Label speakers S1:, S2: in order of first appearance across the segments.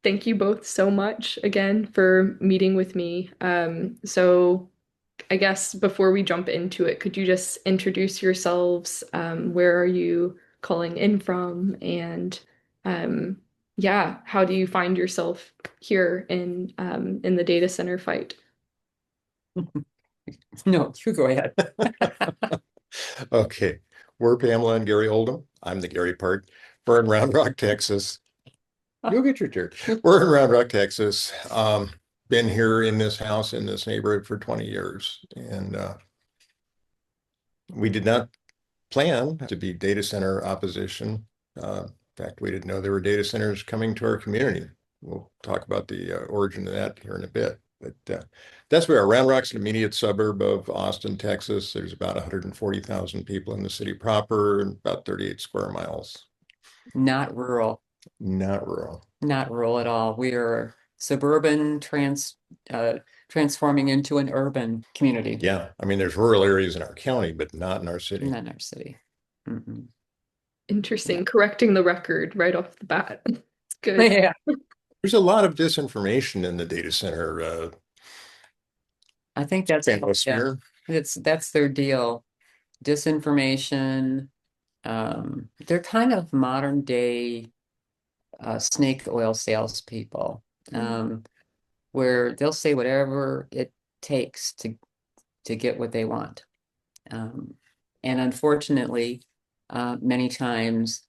S1: thank you both so much again for meeting with me. So I guess before we jump into it, could you just introduce yourselves? Where are you calling in from? And um, yeah, how do you find yourself here in the data center fight?
S2: No, you go ahead.
S3: Okay. We're Pamela and Gary Oldham. I'm the Gary part. We're in Round Rock, Texas. You'll get your turn. We're in Round Rock, Texas. Been here in this house, in this neighborhood for 20 years. And we did not plan to be data center opposition. In fact, we didn't know there were data centers coming to our community. We'll talk about the origin of that here in a bit. But that's where Round Rock's an immediate suburb of Austin, Texas. There's about 140,000 people in the city proper and about 38 square miles.
S2: Not rural,
S3: Not rural.
S2: not rural at all. We are suburban transforming into an urban community,
S3: Yeah, I mean, there's rural areas in our county, but not in our city.
S2: not in our city. Mm-mm. Yeah.
S1: Interesting, correcting the record right off the bat. It's good.
S2: Yeah.
S3: There's a lot of disinformation in the data center
S2: I think that's yeah,
S3: manosphere.
S2: that's their deal. Disinformation. They're kind of modern day snake oil salespeople, where they'll say whatever it takes to get what they want. Um, and unfortunately, many times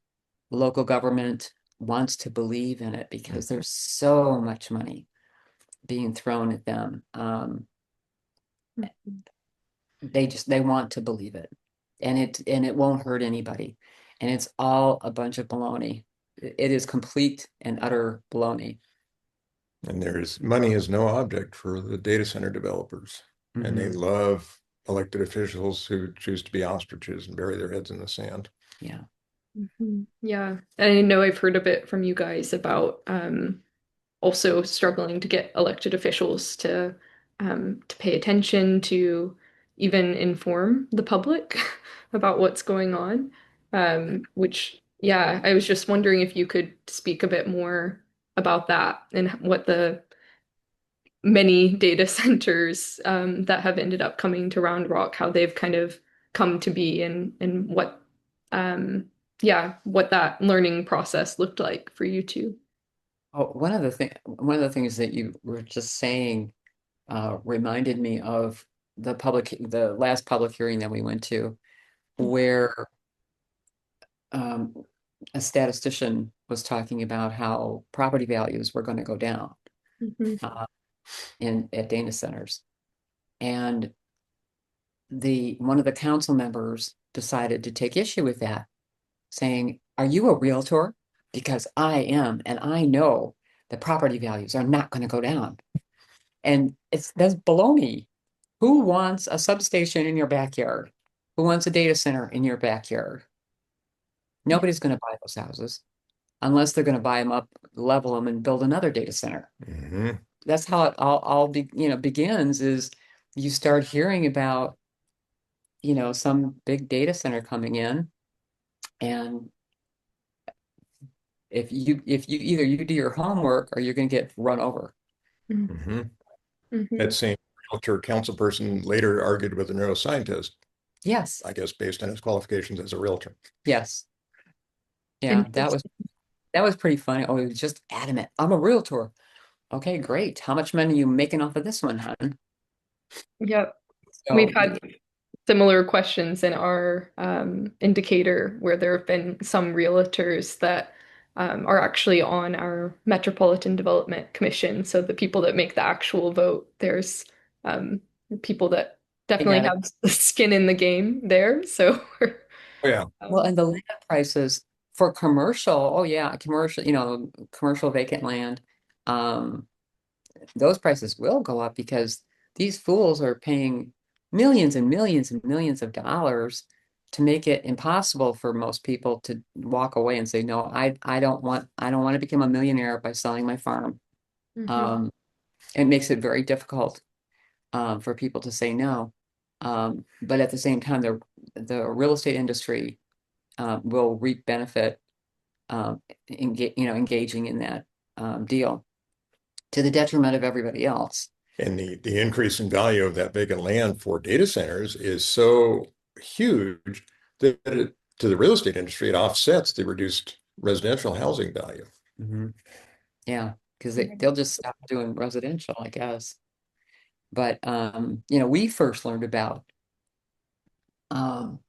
S2: local government wants to believe in it because there's so much money being thrown at them. They want to believe it, and it won't hurt anybody, and it's all a bunch of baloney. It is complete and utter baloney.
S3: And there's money is no object for the data center developers. And they
S2: Hmm.
S3: love elected officials who choose to be ostriches and bury their heads in the sand.
S2: Yeah.
S1: Yeah, I know I've heard a bit from you guys about also struggling to get elected officials to pay attention to even inform the public about what's going on. Which, yeah, I was just wondering if you could speak a bit more about that and what the many data centers that have ended up coming to Round Rock, how they've kind of come to be and what yeah, what that learning process looked like for you two.
S2: Oh, one of the things that you were just saying reminded me of the last public hearing that we went to, where um, a statistician was talking about how property values were going to go down
S1: Mhm.
S2: uh, in at data centers, and the one of the council members decided to take issue with that, saying, "Are you a realtor? Because I am, and I know the property values are not going to go down." And that's baloney. Who wants a substation in your backyard? Who wants a data center in your backyard? Nobody's going to buy those houses unless they're going to buy them up, level them, and build another data center.
S3: Mhm.
S2: That's how it all begins. Is you start hearing about some big data center coming in, and if you either you do your homework or you're going to get run over.
S3: Mhm. That
S1: Mhm.
S3: same realtor council person later argued with a neuroscientist,
S2: Yes,
S3: I guess based on his qualifications as a realtor.
S2: yes, yeah. That was
S1: Interesting.
S2: that was pretty funny. Oh, he was just adamant. I'm a realtor. Okay, great. How much money are you making off of this one, hon?
S1: Yep. We've
S2: So,
S1: had similar questions in our indicator where there have been some realtors that are actually on our Metropolitan Development Commission. So the people that make the actual vote, there's um, people that
S2: I
S1: definitely
S2: got it.
S1: have skin in the game there. So
S3: Oh, yeah.
S2: Well,
S1: um,
S2: and the land prices for commercial, oh yeah, commercial vacant land, um, those prices will go up because these fools are paying millions and millions and millions of dollars to make it impossible for most people to walk away and say, no, I don't want to become a millionaire by selling my farm.
S1: mhm,
S2: Um, it makes it very difficult for people to say no. But at the same time, the real estate industry will reap benefit engaging in that deal to the detriment of everybody else.
S3: And the increase in value of that vacant land for data centers is so huge that to the real estate industry, it offsets the reduced residential housing value.
S2: Mm-hmm. Yeah, because they'll just stop doing residential, I guess. But we first learned about um,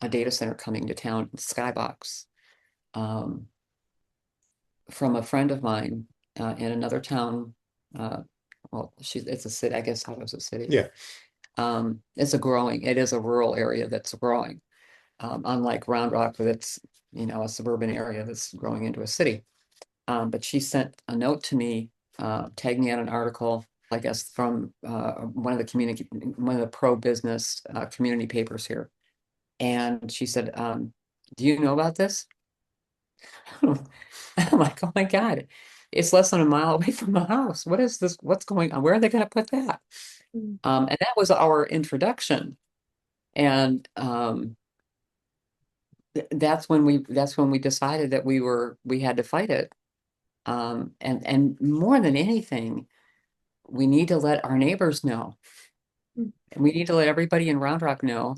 S2: a data center coming to town, Skybox, um, from a friend of mine in another town. Well, it's a city, I guess. How was a city?
S3: Yeah.
S2: It is a rural area that's growing, unlike Round Rock, that's a suburban area that's growing into a city. But she sent a note to me, tagged me on an article, I guess, from one of the pro-business community papers here. And she said, do you know about this? I'm like, oh my God, it's less than a mile away from my house. What is this? What's going on? Where are they going to put that? And that was our introduction. And that's when we decided that we had to fight it. And more than anything, we need to let our neighbors know. And we need to let everybody in Round Rock know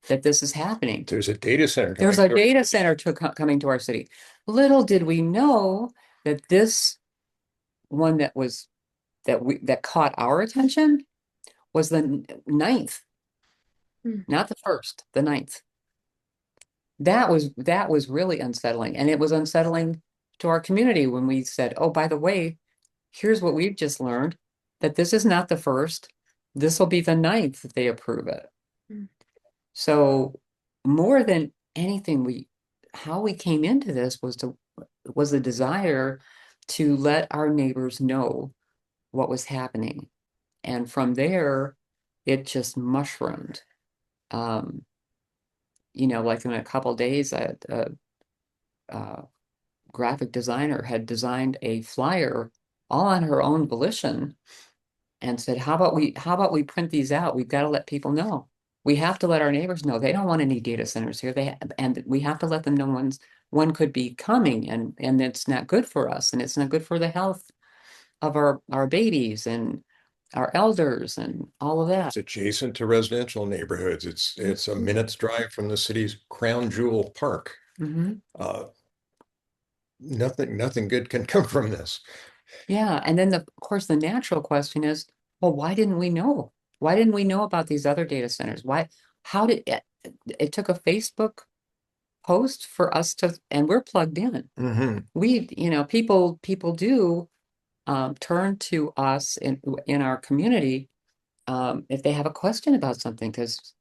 S2: that this is happening.
S3: There's a data center.
S2: There's a data center coming to our city. Little did we know that this one that caught our attention was the 9th, not the 1st, the 9th. That was really unsettling. And it was unsettling to our community when we said, oh, by the way, here's what we've just learned, that this is not the 1st. This will be the 9th that they approve it. So more than anything, how we came into this was a desire to let our neighbors know what was happening. And from there, it just mushroomed. Like in a couple of days, a graphic designer had designed a flyer all on her own volition and said, how about we print these out? We've got to let people know. We have to let our neighbors know. They don't want any data centers here. And we have to let them know one could be coming, and it's not good for us, and it's not good for the health of our babies and our elders and all of that.
S3: It's adjacent to residential neighborhoods. It's a minute's drive from the city's crown jewel park. Nothing good can come from this.
S2: Yeah, and then of course the natural question is, well, why didn't we know? Why didn't we know about these other data centers? How did it took a Facebook post for us to, and we're plugged in. People do turn to us in our community if they have a question about something, because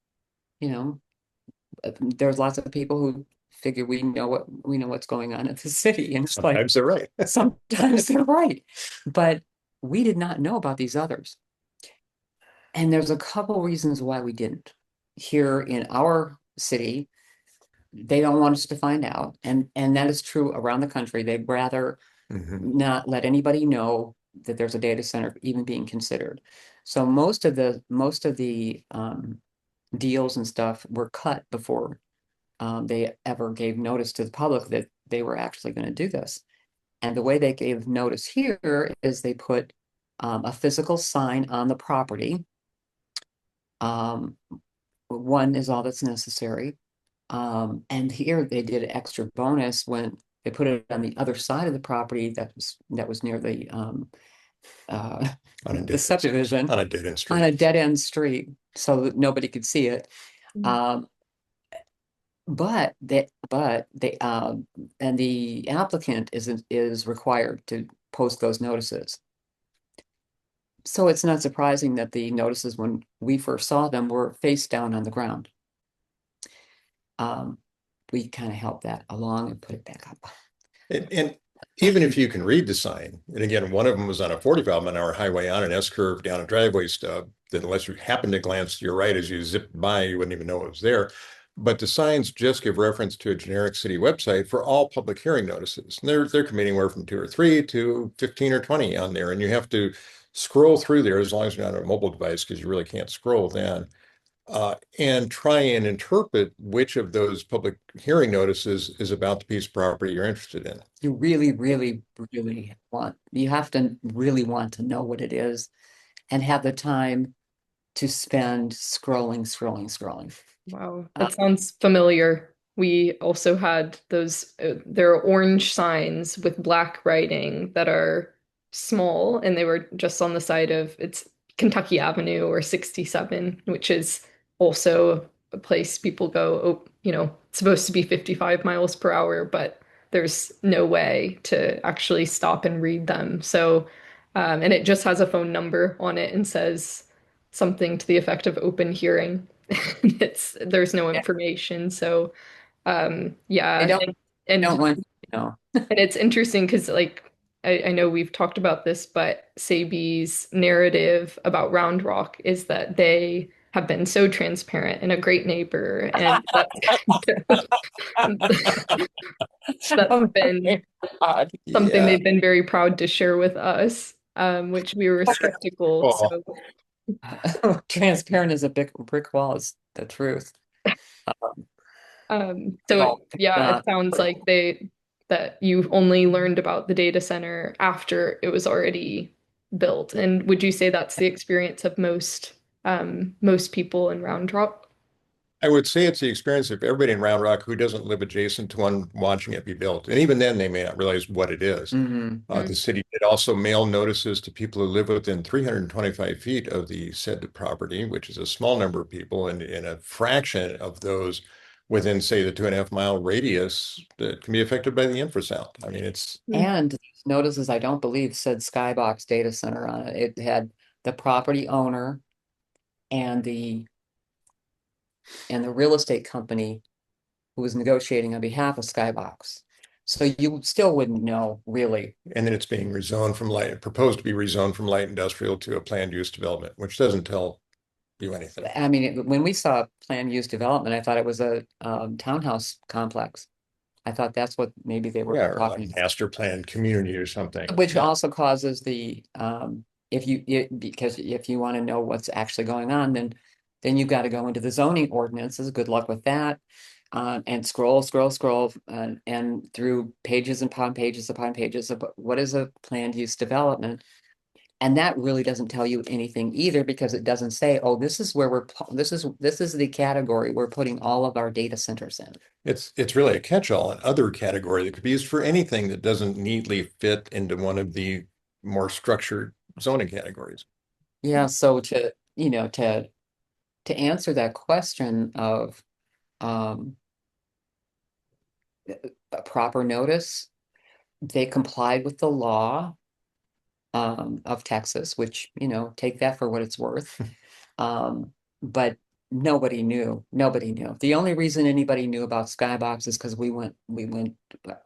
S2: there's lots of people who figure we know what's going on at the city, and
S3: sometimes they're right.
S2: Sometimes they're right, but we did not know about these others. And there's a couple reasons why we didn't. Here in our city, they don't want us to find out, and that is true around the country. They'd rather not let anybody know that there's a data center even being considered. So most of the deals and stuff were cut before they ever gave notice to the public that they were actually going to do this. And the way they gave notice here is they put a physical sign on the property. One is all that's necessary. And here they did an extra bonus when they put it on the other side of the property that was near the subdivision,
S3: on a dead end street.
S2: On a dead end street, so that nobody could see it. But the applicant is required to post those notices. So it's not surprising that the notices, when we first saw them, were face down on the ground. We kind of helped that along and put it back up.
S3: And even if you can read the sign, and again, one of them was on a 45-mile-an-hour highway on an S-curve down a driveway stub, that unless you happen to glance to your right as you zipped by, you wouldn't even know it was there. But the signs just give reference to a generic city website for all public hearing notices. And they're committing anywhere from 2 or 3 to 15 or 20 on there. And you have to scroll through there as long as you're not on a mobile device, because you really can't scroll then. and try and interpret which of those public hearing notices is about the piece of property you're interested in.
S2: You really, really, really you have to really want to know what it is and have the time to spend scrolling.
S1: Wow,
S2: Uh,
S1: that sounds familiar. We also had those, there are orange signs with black writing that are small, and they were just on the side of it's Kentucky Avenue or 67, which is also a place people go, oh, it's supposed to be 55 miles per hour, but there's no way to actually stop and read them. So, and it just has a phone number on it and says something to the effect of open hearing. There's no
S2: yeah,
S1: information. So
S2: I
S1: yeah,
S2: don't
S1: and
S2: want to know.
S1: and it's interesting because like I know we've talked about this, but Sabey's narrative about Round Rock is that they have been so transparent and a great neighbor, and that's kind of that's
S2: Oh
S1: been
S2: my God.
S1: something
S3: Yeah.
S1: they've been very proud to share with us, which we were skeptical.
S3: Oh,
S1: So
S2: Transparent as a big brick wall is the truth.
S1: So
S2: No,
S1: yeah, it
S2: not.
S1: sounds like that you only learned about the data center after it was already built. And would you say that's the experience of most people in Round Rock?
S3: I would say it's the experience of everybody in Round Rock who doesn't live adjacent to one watching it be built. And even then, they may not realize what it is.
S2: Mhm.
S3: The city did also mail notices to people who live within 325 feet of the said property, which is a small number of people, and a fraction of those within, say, the 2.5 mile radius that can be affected by the infrasound. I mean, it's
S1: Mm.
S2: And these notices, I don't believe, said Skybox Data Center on it. It had the property owner and the real estate company who was negotiating on behalf of Skybox. So you still wouldn't know really.
S3: and then it's being rezoned from light, proposed to be rezoned from light industrial to a planned use development, which doesn't tell you anything.
S2: I mean, when we saw planned use development, I thought it was a townhouse complex. I thought that's what maybe they were
S3: Yeah, or like
S2: talking,
S3: master planned community or something.
S2: which also causes because if you want to know what's actually going on, then you've got to go into the zoning ordinances. Good luck with that. And scroll, and through pages upon pages upon pages of what is a planned use development. And that really doesn't tell you anything either, because it doesn't say, oh, this is where this is the category we're putting all of our data centers in.
S3: It's really a catch-all, an other category that could be used for anything that doesn't neatly fit into one of the more structured zoning categories.
S2: Yeah, so to answer that question of um a proper notice, they complied with the law of Texas, which, take that for what it's worth. But nobody knew. Nobody knew. The only reason anybody knew about Skybox is because we went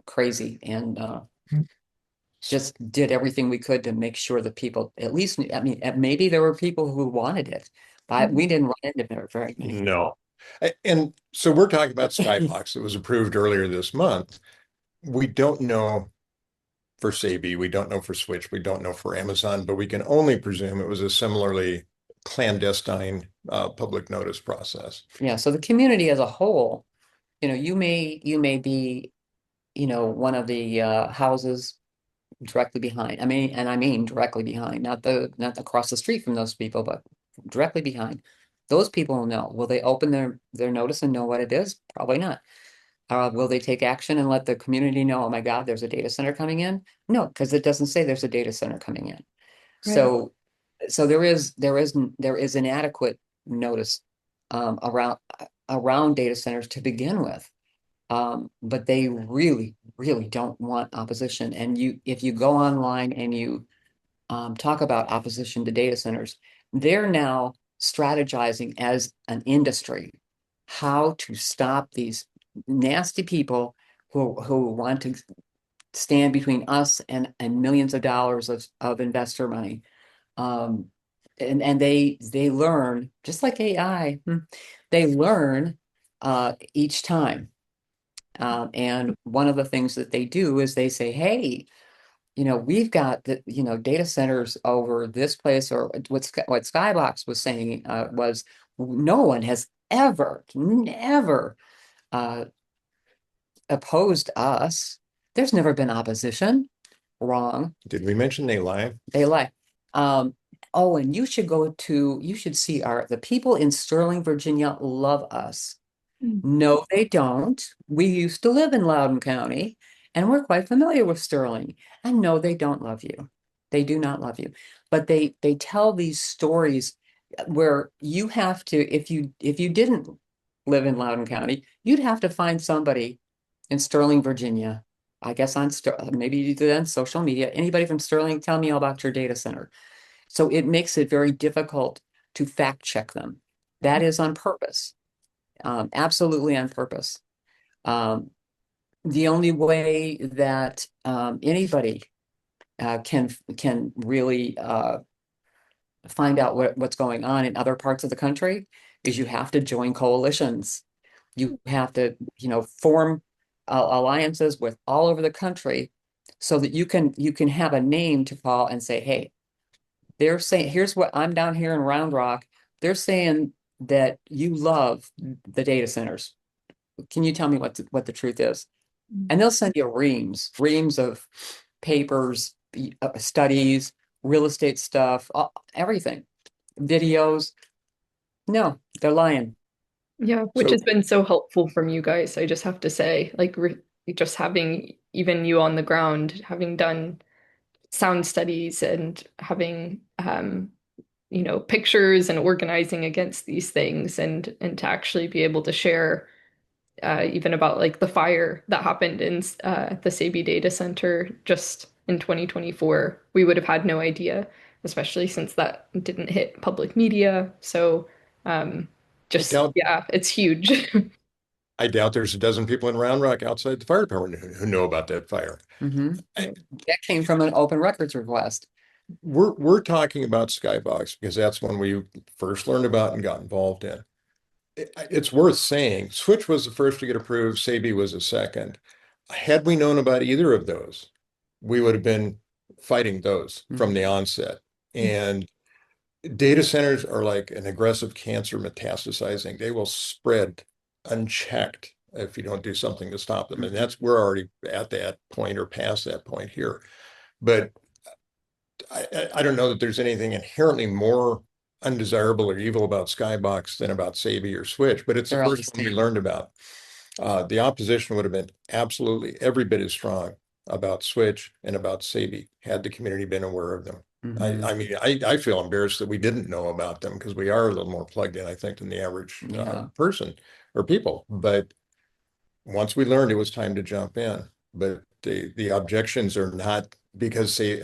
S2: crazy and just did everything we could to make sure that people at least knew. I mean, maybe there were people who wanted it, but we didn't run into very many.
S3: No. And so we're talking about Skybox that was approved earlier this month. We don't know for Sabey, we don't know for Switch, we don't know for Amazon, but we can only presume it was a similarly clandestine public notice process.
S2: Yeah, so the community as a whole, you may be, one of the houses directly behind. I mean directly behind, not across the street from those people, but directly behind. Those people will know. Will they open their notice and know what it is? Probably not. Will they take action and let the community know, oh my God, there's a data center coming in? No, because it doesn't say there's a data center coming in.
S1: Right.
S2: So there is inadequate notice around data centers to begin with. But they really, really don't want opposition. And if you go online and you talk about opposition to data centers, they're now strategizing as an industry how to stop these nasty people who want to stand between us and millions of dollars of investor money. Um, and they learn, just like AI, they learn each time. And one of the things that they do is they say, hey, we've got data centers over this place, or what Skybox was saying was No one has never uh, opposed us. There's never been opposition. Wrong.
S3: Did we mention they lie?
S2: They lie. Um, oh, and you should see the people in Sterling, Virginia love us. No, they don't. We used to live in Loudoun County and we're quite familiar with Sterling. And no, they don't love you. They do not love you. But they tell these stories where you have to, if you didn't live in Loudoun County, you'd have to find somebody in Sterling, Virginia. I guess maybe then social media. Anybody from Sterling, tell me all about your data center. So it makes it very difficult to fact check them. That is on purpose, absolutely on purpose. Um, the only way that anybody can really find out what's going on in other parts of the country is you have to join coalitions. You have to, form alliances with all over the country so that you can have a name to call and say, hey, they're saying, here's what I'm down here in Round Rock. They're saying that you love the data centers. Can you tell me what the truth is? And they'll send you reams of papers, studies, real estate stuff, everything, videos. No, they're lying.
S1: Yeah, which
S3: So
S1: has been so helpful from you guys. I just have to say, like, re just having even you on the ground, having done sound studies and having pictures and organizing against these things and to actually be able to share even about like the fire that happened in the Sabey data center just in 2024. We would have had no idea, especially since that didn't hit public media. So um,
S3: I
S1: just,
S3: doubt
S1: yeah, it's huge.
S3: I doubt there's a dozen people in Round Rock outside the fire department who know about that fire.
S2: Mhm.
S3: I,
S2: That came from an open records request.
S3: we're talking about Skybox because that's when we first learned about and got involved in. It's worth saying Switch was the first to get approved, Sabey was the second. Had we known about either of those, we would have been fighting those from
S2: Mhm.
S3: the onset. And data centers are like an aggressive cancer metastasizing. They will spread unchecked if you don't do something to stop them. And
S2: Mhm.
S3: we're already at that point or past that point here. But I don't know that there's anything inherently more undesirable or evil about Skybox than about Sabey or Switch, but it's the
S2: They're all the
S3: first one we
S2: same.
S3: learned about. The opposition would have been absolutely every bit as strong about Switch and about Sabey had the community been aware of them.
S2: Mhm.
S3: I mean, I feel embarrassed that we didn't know about them because we are a little more plugged in, I think, than the average
S2: Yeah.
S3: person or people. But once we learned it was time to jump in, but the objections are not because say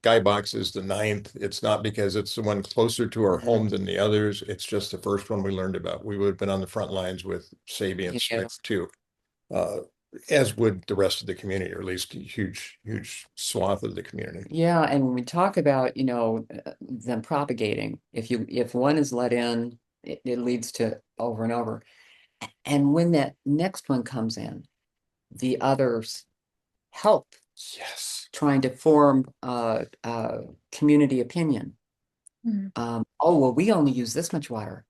S3: Skybox is the ninth. It's not because it's the one closer to our
S2: Mhm.
S3: home than the others. It's just the first one we learned about. We would have been on the front lines with Sabey and
S2: Yeah.
S3: Switch too, uh, as would the rest of the community, or at least a huge swath of the community.
S2: Yeah, and when we talk about, them propagating, if one is let in, it leads to over and over. And when that next one comes in, the others help
S3: Yes.
S2: trying to form community opinion.
S1: Mm.
S2: Oh, well, we only use this much water.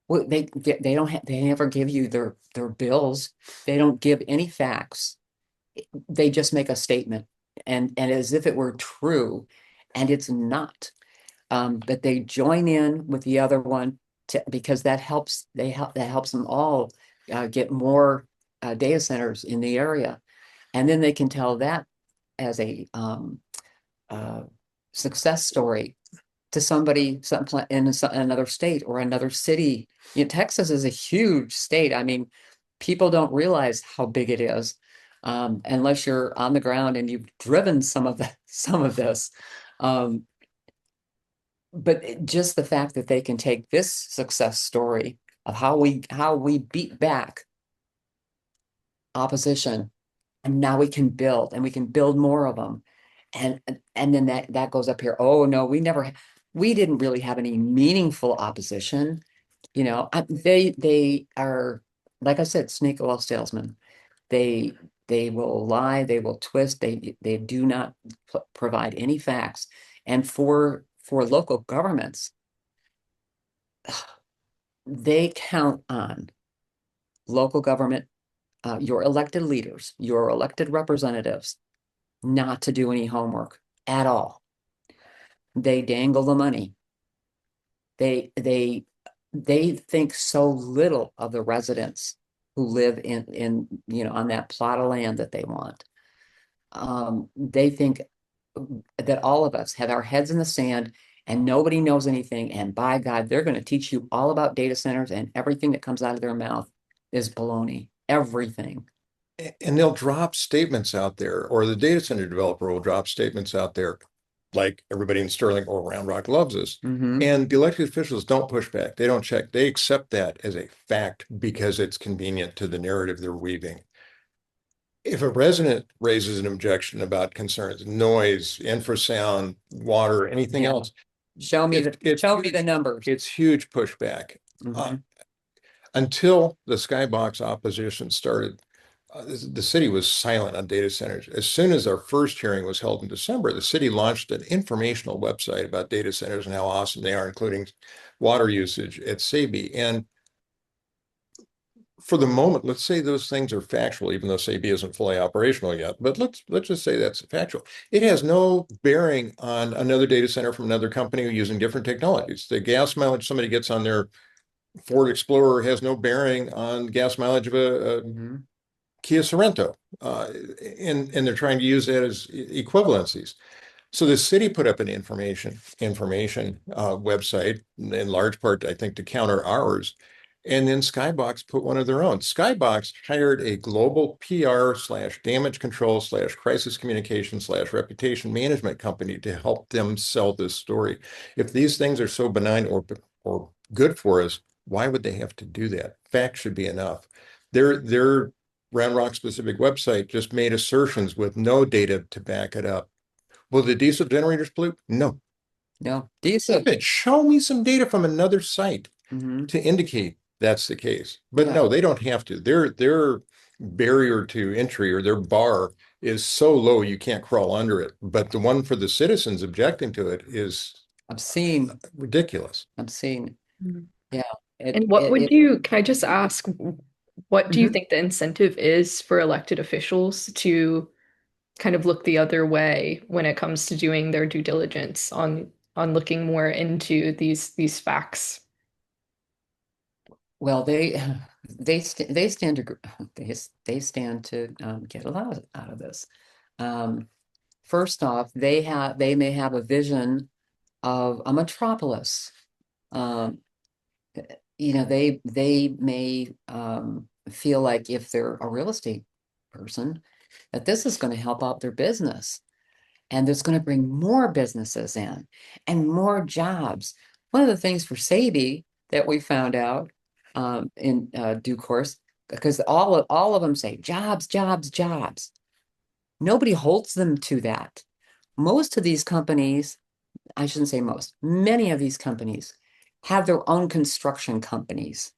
S2: Well, they don't have, they never give you their bills. They don't give any facts. They just make a statement and as if it were true, and it's not. But they join in with the other one because that helps them all get more data centers in the area, and then they can tell that as a uh, success story to somebody in another state or another city. Texas is a huge state. I mean, people don't realize how big it is unless you're on the ground and you've driven some of this. Um, but just the fact that they can take this success story of how we beat back opposition, and now we can build more of them, and then that goes up here. Oh no, we didn't really have any meaningful opposition. They are, like I said, snake oil salesmen. They they will lie, they will twist, they do not provide any facts. And for local governments, they count on local government, your elected leaders, your elected representatives, not to do any homework at all. They dangle the money. They they they think so little of the residents who live in on that plot of land that they want. They think that all of us have our heads in the sand and nobody knows anything. And by God, they're going to teach you all about data centers, and everything that comes out of their mouth is baloney. Everything.
S3: And they'll drop statements out there, or the data center developer will drop statements out there, like everybody in Sterling or Round Rock loves us.
S2: Mm-hmm.
S3: And the elected officials don't push back. They don't check. They accept that as a fact because it's convenient to the narrative they're weaving. If a resident raises an objection about concerns, noise, infrasound, water, anything
S2: Yeah.
S3: else,
S2: Show me the numbers.
S3: it's huge pushback.
S2: Mm-hmm.
S3: Until the skybox opposition started, the city was silent on data centers. As soon as our first hearing was held in December, the city launched an informational website about data centers and how awesome they are, including water usage at Sabey. And for the moment, let's say those things are factual, even though Sabey isn't fully operational yet. But let's just say that's factual. It has no bearing on another data center from another company using different technologies. The gas mileage somebody gets on their Ford Explorer has no bearing on gas mileage of a
S2: Mm-hmm.
S3: Kia Sorento, and they're trying to use that as equivalencies. So the city put up an information website, in large part, I think, to counter ours. And then Skybox put one of their own. Skybox hired a global PR/damage control/crisis communication/reputation management company to help them sell this story. If these things are so benign or good for us, why would they have to do that? Facts should be enough. Their Round Rock specific website just made assertions with no data to back it up. Will the diesel generators pollute? No.
S2: No, diesel.
S3: But show me some data from another site
S2: Mm-hmm.
S3: to indicate that's the case. But
S2: Yeah.
S3: no, they don't have to. Their barrier to entry, or their bar, is so low you can't crawl under it. But the one for the citizens objecting to it is
S2: Obscene.
S3: ridiculous.
S2: Obscene.
S1: Mhm.
S2: Yeah.
S1: And what would you, can I just ask, what do you
S2: Mhm.
S1: think the incentive is for elected officials to kind of look the other way when it comes to doing their due diligence on looking more into these facts?
S2: Well, they stand to they stand to get a lot out of this. Um, First off, they may have a vision of a metropolis. Um, they may feel like, if they're a real estate person, that this is going to help out their business, and it's going to bring more businesses in and more jobs. One of the things for Sabey that we found out in due course, because all of them say jobs, jobs, jobs. Nobody holds them to that. Most of these companies, I shouldn't say most, many of these companies have their own construction companies.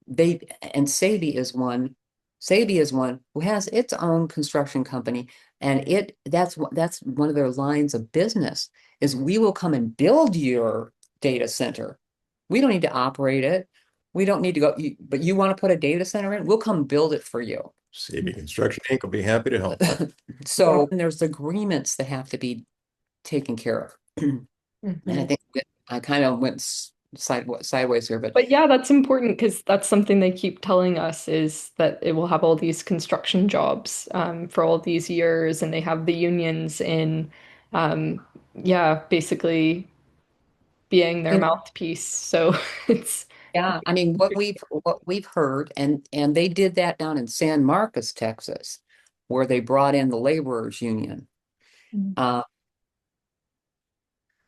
S2: And Sabey is one who has its own construction company, and that's one of their lines of business is, we will come and build your data center. We don't need to operate it. We don't need to go, but you want to put a data center in? We'll come build it for you.
S3: Sabey Construction Inc. will be happy to help.
S2: So there's agreements that have to be taken care of. And I
S1: Mhm.
S2: think I kind of went sideways here, but
S1: But yeah, that's important because that's something they keep telling us is that it will have all these construction jobs for all these years, and they have the unions in, yeah, basically being their
S2: you know,
S1: mouthpiece. So it's
S2: yeah, I mean, what we've heard, and they did that down in San Marcos, Texas, where they brought in the laborers union.
S1: Mm.
S2: Uh,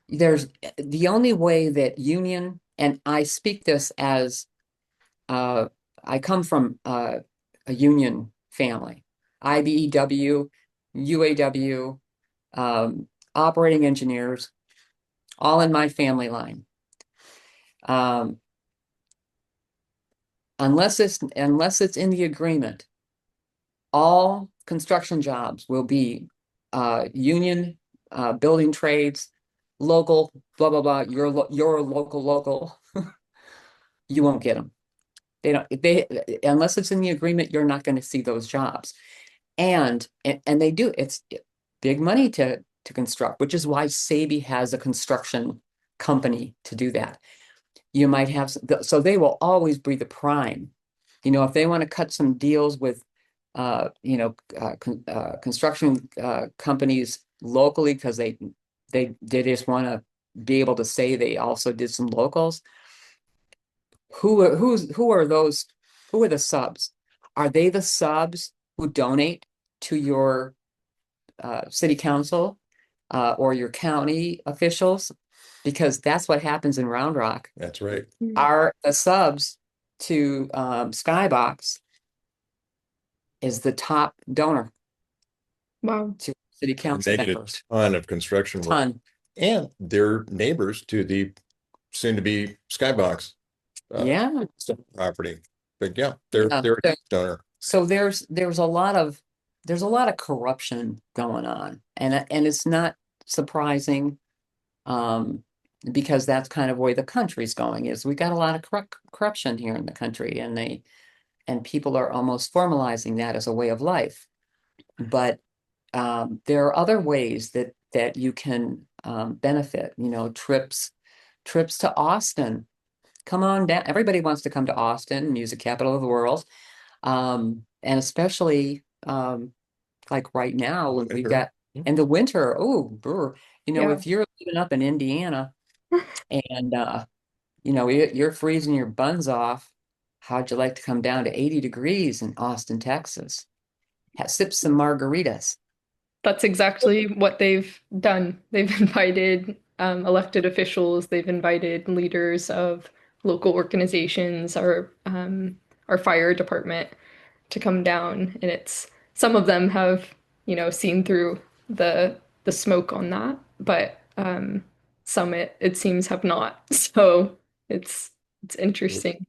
S2: there's the only way that union, and I speak this as uh, I come from a union family, IBEW, UAW, operating engineers, all in my family line. Um, unless it's in the agreement, all construction jobs will be union, building trades, local, blah blah blah. Your local. you won't get them. They unless it's in the agreement, you're not going to see those jobs. And they do, it's big money to construct, which is why Sabey has a construction company to do that. You might have, so they will always be the prime. If they want to cut some deals with, construction companies locally because they just want to be able to say they also did some locals. Who are those? Who are the subs? Are they the subs who donate to your city council or your county officials? Because that's what happens in Round Rock.
S3: That's right.
S2: Are the subs to Skybox is the top donor
S1: Wow.
S2: to city
S3: And
S2: council
S3: they get a
S2: members.
S3: ton of construction work.
S2: Ton.
S3: And they're neighbors to the soon-to-be Skybox
S2: Yeah.
S3: property. But yeah,
S2: Yeah.
S3: they're a huge donor.
S2: So there's a lot of corruption going on, and it's not surprising, because that's kind of where the country's going. Is we got a lot of corruption here in the country, and people are almost formalizing that as a way of life. But there are other ways that you can benefit. Trips to Austin. Come on down. Everybody wants to come to Austin, music capital of the world. And especially like right now when we've got in the winter,
S1: Yeah.
S2: if you're living up in Indiana and you're freezing your buns off, how'd you like to come down to 80 degrees in Austin, Texas? Sip some margaritas.
S1: That's exactly what they've done. They've invited elected officials, they've invited leaders of local organizations, our fire department to come down, and it's some of them have, seen through the smoke on that, but some it seems have not. So it's interesting.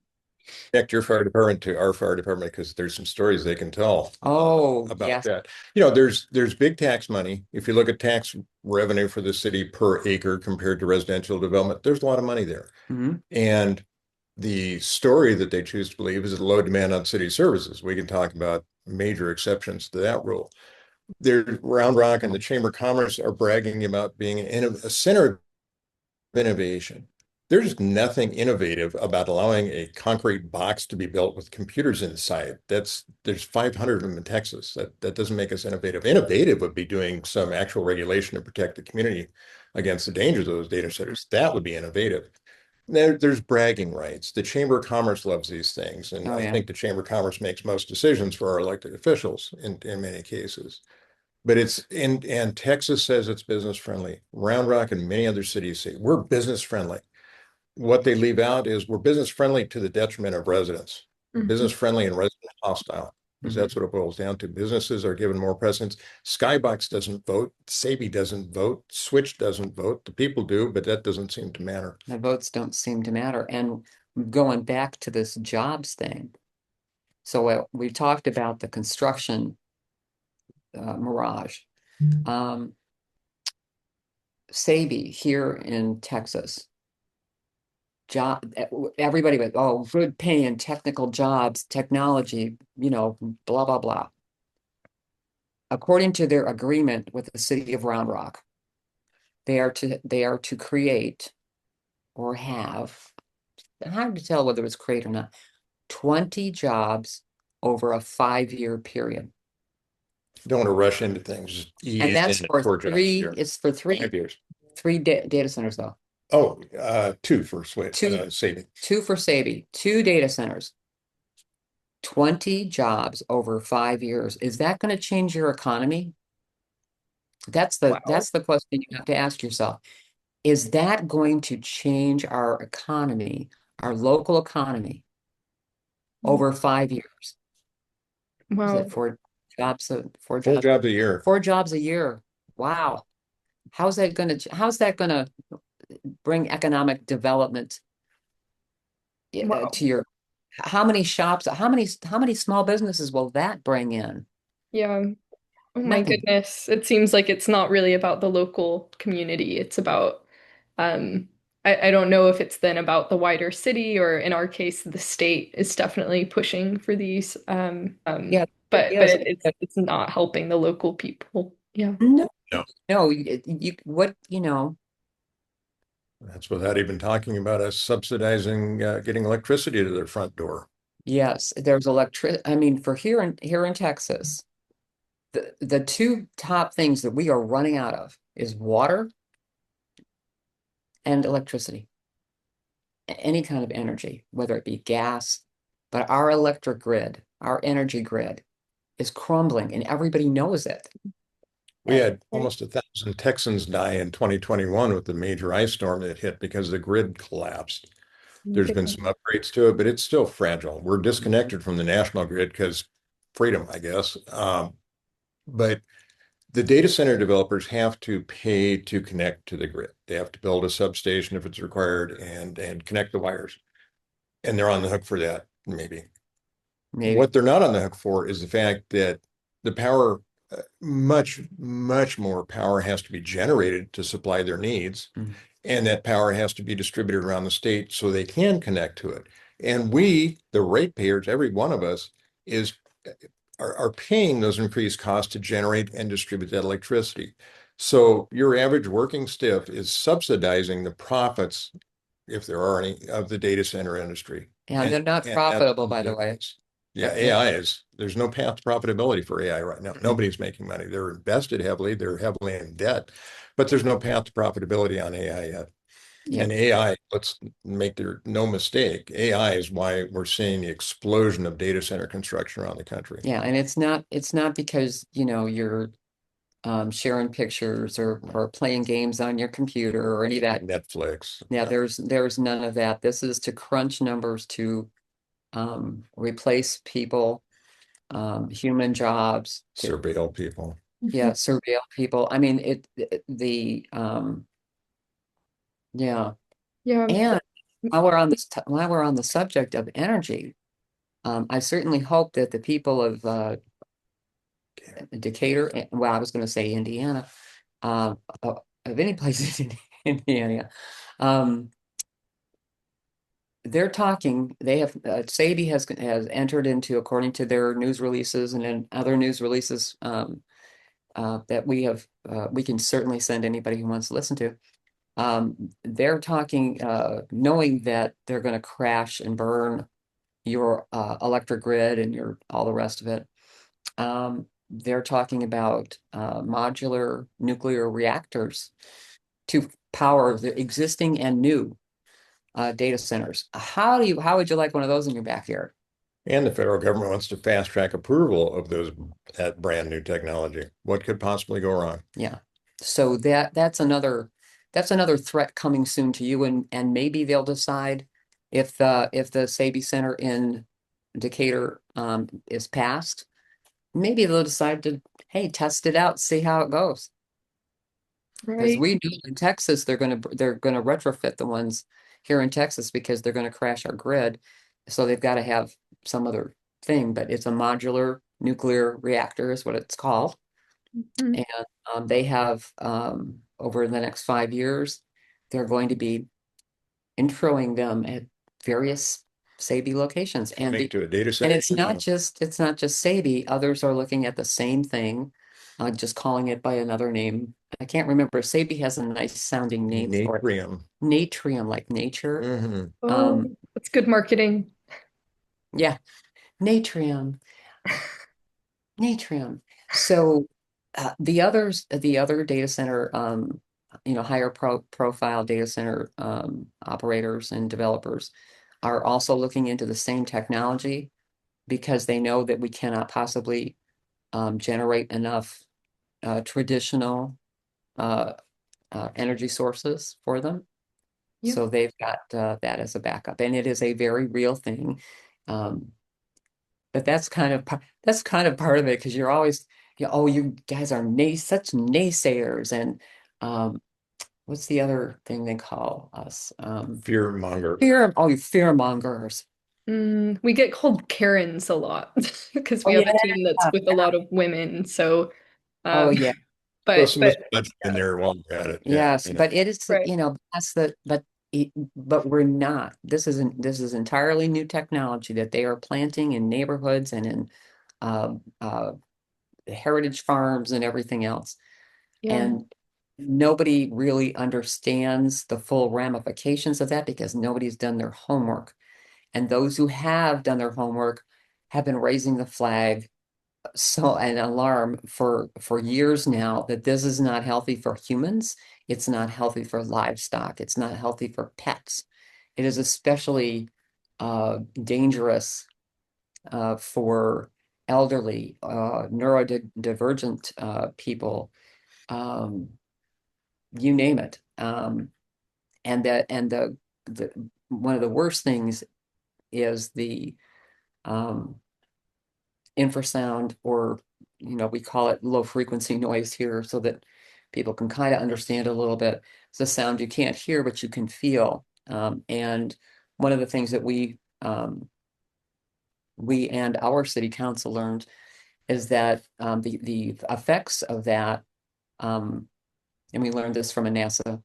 S3: Connect your fire department to our fire department because there's some stories they can tell about
S2: Yes.
S3: that. There's big tax money. If you look at tax revenue for the city per acre compared to residential development, there's a lot of money there.
S2: Mhm.
S3: And the story that they choose to believe is a low demand on city services. We can talk about major exceptions to that rule. There's Round Rock and the Chamber of Commerce are bragging about being a center of innovation. There's nothing innovative about allowing a concrete box to be built with computers inside. There's 500 of them in Texas. That doesn't make us innovative. Innovative would be doing some actual regulation to protect the community against the dangers of those data centers. That would be innovative. There's bragging rights. The Chamber of Commerce loves these things, and
S2: Oh
S3: I
S2: yeah.
S3: think the Chamber of Commerce makes most decisions for our elected officials in many cases. But and Texas says it's business friendly. Round Rock and many other cities say we're business friendly. What they leave out is we're business friendly to the detriment of residents.
S1: Mhm.
S3: Business friendly and resident hostile, because
S2: Mhm.
S3: that's what it boils down to. Businesses are given more precedence. Skybox doesn't vote. Sabey doesn't vote. Switch doesn't vote. The people do, but that doesn't seem to matter.
S2: The votes don't seem to matter. And going back to this jobs thing, so we talked about the construction mirage. Um, Sabey here in Texas, everybody went, oh, good paying technical jobs, technology, blah, blah, blah. According to their agreement with the city of Round Rock, they are to create or have, hard to tell whether it's create or not, 20 jobs over a 5-year period.
S3: Don't want to rush into things. Just
S2: And
S3: ease
S2: that's
S3: in
S2: for
S3: for jobs
S2: three,
S3: here.
S2: it's for
S3: 5 years.
S2: three data centers though.
S3: Oh, two for Switch,
S2: Two,
S3: Sabey.
S2: two for Sabey, two data centers, 20 jobs over 5 years. Is that going to change your economy? That's the
S1: Wow.
S2: that's the question you have to ask yourself. Is that going to change our economy, our local economy, over 5 years? Is it
S1: Wow.
S2: jobs, four
S3: Full
S2: jobs,
S3: jobs a year.
S2: 4 jobs a year? Wow. How's that gonna bring economic development
S1: Wow.
S2: to your, how many shops, how many small businesses will that bring in?
S1: Yeah. Oh my
S2: Nothing.
S1: goodness. It seems like it's not really about the local community. It's about um I don't know if it's then about the wider city or in our case, the state is definitely pushing for these.
S2: Yeah, there
S1: But
S2: is.
S1: it's not helping the local people. Yeah.
S2: No,
S3: No,
S2: no, you what, you know,
S3: that's without even talking about us subsidizing getting electricity to their front door.
S2: yes, there's electric. I mean, for here in Texas, the two top things that we are running out of is water and electricity. Any kind of energy, whether it be gas, but our electric grid, our energy grid is crumbling and everybody knows it.
S3: We had almost 1,000 Texans die in 2021 with the major ice storm that hit because the grid collapsed. There's been some upgrades to it, but it's still fragile. We're disconnected from the national grid because freedom, I guess. But the data center developers have to pay to connect to the grid. They have to build a substation if it's required and connect the wires. And they're on the hook for that, maybe.
S2: Maybe.
S3: What they're not on the hook for is the fact that the power, much more power has to be generated to supply their needs.
S2: Mm.
S3: And that power has to be distributed around the state so they can connect to it. And we, the ratepayers, every one of us, is are paying those increased costs to generate and distribute that electricity. So your average working stiff is subsidizing the profits, if there are any, of the data center industry.
S2: And they're not
S3: And that's
S2: profitable, by the way.
S3: ridiculous. Yeah, AI is, there's no path to profitability for AI right now. Nobody's making money. They're invested heavily, they're heavily in debt, but there's no path to profitability on AI yet.
S2: Yeah.
S3: And AI, let's make there no mistake, AI is why we're seeing the explosion of data center construction around the country.
S2: Yeah, and it's not because, you're sharing pictures or playing games on your computer or any of that.
S3: Netflix.
S2: Yeah, there's none of that. This is to crunch numbers to replace people, human jobs,
S3: Surveil people.
S2: yeah, surveil people. I mean, yeah.
S1: Yeah.
S2: And while we're on the subject of energy, I certainly hope that the people of Decatur, well, I was going to say Indiana, of any place in Indiana, um, they're talking. They have Sabey has entered into, according to their news releases and then other news releases that we can certainly send anybody who wants to listen to. They're talking, knowing that they're going to crash and burn your electric grid and your all the rest of it. They're talking about modular nuclear reactors to power the existing and new data centers. How would you like one of those in your backyard?
S3: And the federal government wants to fast track approval of that brand new technology. What could possibly go wrong?
S2: Yeah. So that's another threat coming soon to you, and maybe they'll decide if the Sabey Center in Decatur is passed, maybe they'll decide to, hey, test it out, see how it goes. Because
S1: Right.
S2: we know in Texas they're gonna retrofit the ones here in Texas because they're gonna crash our grid. So they've got to have some other thing, but it's a modular nuclear reactor is what it's called.
S1: Mhm.
S2: And they have over the next 5 years, they're going to be introing them at various Sabey locations.
S3: Make to a data
S2: And
S3: center.
S2: it's not just Sabey. Others are looking at the same thing, just calling it by another name. I can't remember. Sabey has a nice sounding name for it.
S3: Natrium.
S2: Natrium, like nature.
S3: Mhm.
S1: Oh, that's good marketing.
S2: Yeah, natrium, natrium. So the other data center, higher profile data center operators and developers are also looking into the same technology because they know that we cannot possibly generate enough traditional uh, energy sources for them.
S1: Yeah.
S2: So they've got that as a backup, and it is a very real thing. Um, but that's kind of part of it because you're always, oh, you guys are such naysayers, and what's the other thing they call us?
S3: Fear monger.
S2: You fear mongers.
S1: We get called Karens a lot because
S2: Oh
S1: we have
S2: yeah,
S1: a team that's with a lot of women. So,
S2: oh
S1: um,
S2: yeah.
S3: Throw
S1: but
S3: some misogyny in there while we're at it. Yeah.
S2: Yes, but it is,
S1: right.
S2: that's but but we're not. This is entirely new technology that they are planting in neighborhoods and in uh, uh, heritage farms and everything else.
S1: Yeah.
S2: And nobody really understands the full ramifications of that because nobody's done their homework. And those who have done their homework have been raising the flag, so an alarm for years now that this is not healthy for humans. It's not healthy for livestock. It's not healthy for pets. It is especially dangerous for elderly, neurodivergent people, um, you name it. And the one of the worst things is the um, infrasound, or we call it low frequency noise here so that people can kind of understand a little bit. It's a sound you can't hear, but you can feel. And one of the things that we and our city council learned is that the effects of that, um, and we learned this from a NASA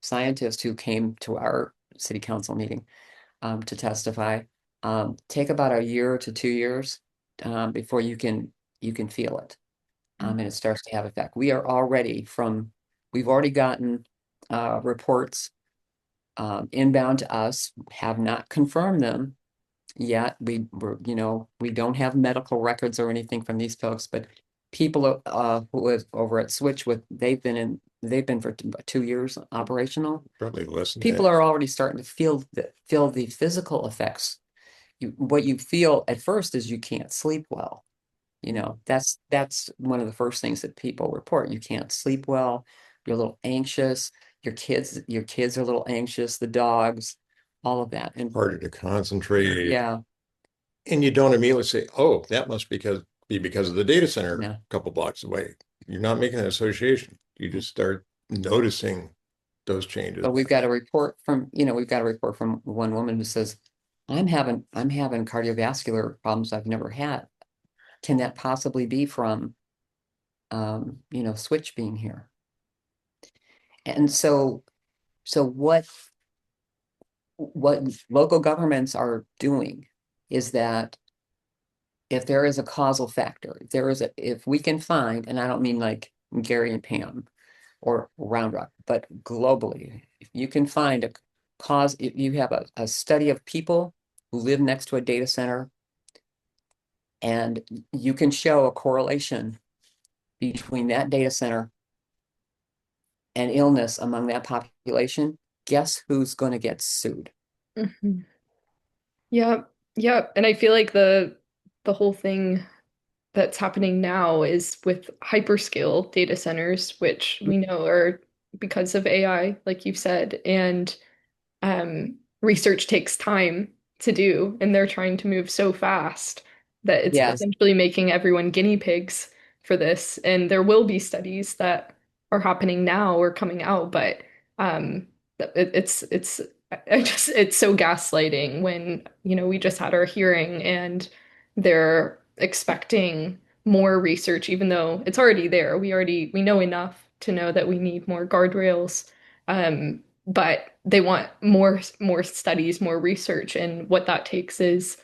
S2: scientist who came to our city council meeting to testify, take about a year to 2 years before you can feel it, and it starts to have effect. We've already gotten reports inbound to us, have not confirmed them yet. We don't have medical records or anything from these folks, but people who live over at Switch they've been for 2 years operational.
S3: Probably less than
S2: People
S3: that.
S2: are already starting to feel the physical effects. What you feel at first is you can't sleep well. That's one of the first things that people report. You can't sleep well. You're a little anxious. Your kids are a little anxious. The dogs, all of that. And
S3: Harder to concentrate.
S2: yeah,
S3: And you don't immediately say, oh, that must be because of the data center a
S2: yeah.
S3: couple blocks away. You're not making an association. You just start noticing those changes.
S2: But we've got a report from one woman who says, I'm having cardiovascular problems I've never had. Can that possibly be from Switch being here? And so what local governments are doing is that if there is a causal factor, if we can find, and I don't mean like Gary and Pam or Round Rock, but globally, if you can find a cause, if you have a study of people who live next to a data center, and you can show a correlation between that data center and illness among that population, guess who's going to get sued?
S1: Mhm. Yeah, yeah. And I feel like the whole thing that's happening now is with hyperscale data centers, which we know are because of AI, like you've said, and research takes time to do, and they're trying to move so fast that it's
S2: Yes,
S1: essentially making everyone guinea pigs for this. And there will be studies that are happening now or coming out, but um, it's it's so gaslighting when, we just had our hearing and they're expecting more research, even though it's already there. We know enough to know that we need more guardrails. But they want more studies, more research, and what that takes is